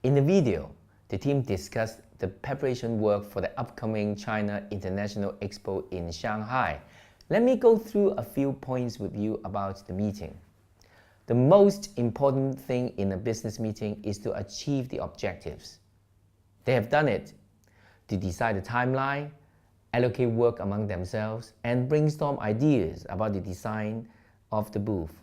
In the video, the team discussed the preparation work for the upcoming China International Expo in Shanghai. Let me go through a few points with you about the meeting. The most important thing in a business meeting is to achieve the objectives. They have done it to decide the timeline, allocate work among themselves, and brainstorm ideas about the design of the booth.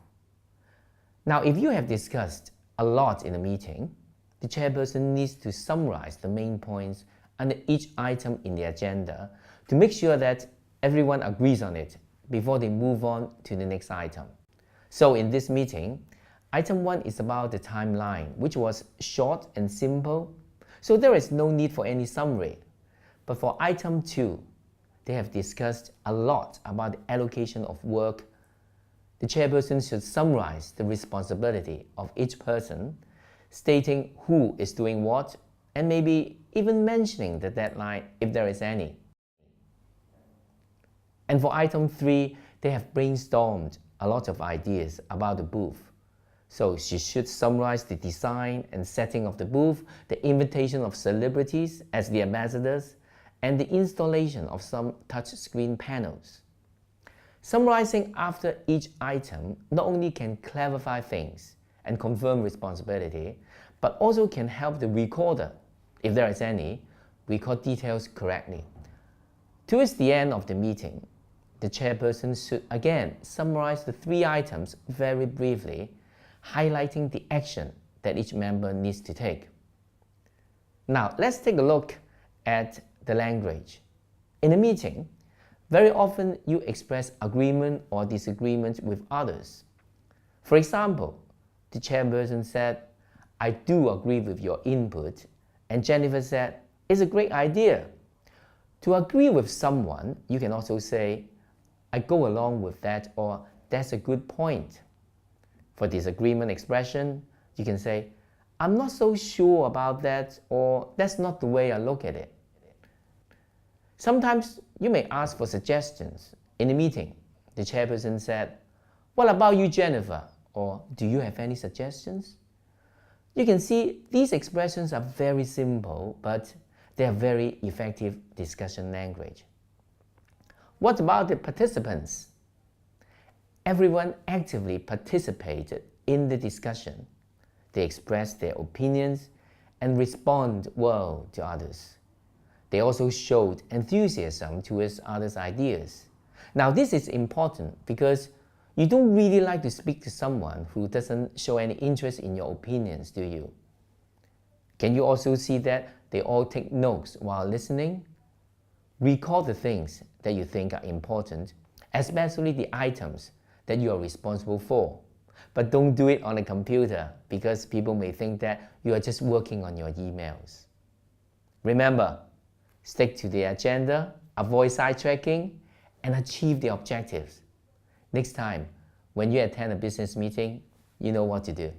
Now, if you have discussed a lot in a meeting, the chairperson needs to summarize the main points under each item in the agenda to make sure that everyone agrees on it before they move on to the next item. So in this meeting, item 1 is about the timeline, which was short and simple, so there is no need for any summary. But for item 2, they have discussed a lot about the allocation of work. The chairperson should summarize the responsibility of each person, stating who is doing what, and maybe even mentioning the deadline if there is any. And for item 3, they have brainstormed a lot of ideas about the booth. So she should summarize the design and setting of the booth, the invitation of celebrities as the ambassadors, and the installation of some touchscreen panels. Summarizing after each item not only can clarify things and confirm responsibility, but also can help the recorder, if there is any, record details correctly. Towards the end of the meeting, the chairperson should again summarize the 3 items very briefly, highlighting the action that each member needs to take. Now, let's take a look at the language. In a meeting, very often you express agreement or disagreement with others. For example, the chairperson said, "I do agree with your input," and Jennifer said, "It's a great idea." To agree with someone, you can also say, "I go along with that," or "That's a good point." For disagreement expression, you can say, "I'm not so sure about that," or "That's not the way I look at it." Sometimes you may ask for suggestions. In a meeting, the chairperson said, "What about you, Jennifer?" or "Do you have any suggestions?" You can see these expressions are very simple, but they are very effective discussion language. What about the participants? Everyone actively participated in the discussion. They expressed their opinions and respond well to others. They also showed enthusiasm towards others' ideas. Now, this is important because you don't really like to speak to someone who doesn't show any interest in your opinions, do you? Can you also see that they all take notes while listening? Recall the things that you think are important, especially the items that you are responsible for. But don't do it on a computer because people may think that you are just working on your emails. Remember, stick to the agenda, avoid sidetracking, and achieve the objectives. Next time, when you attend a business meeting, you know what to do.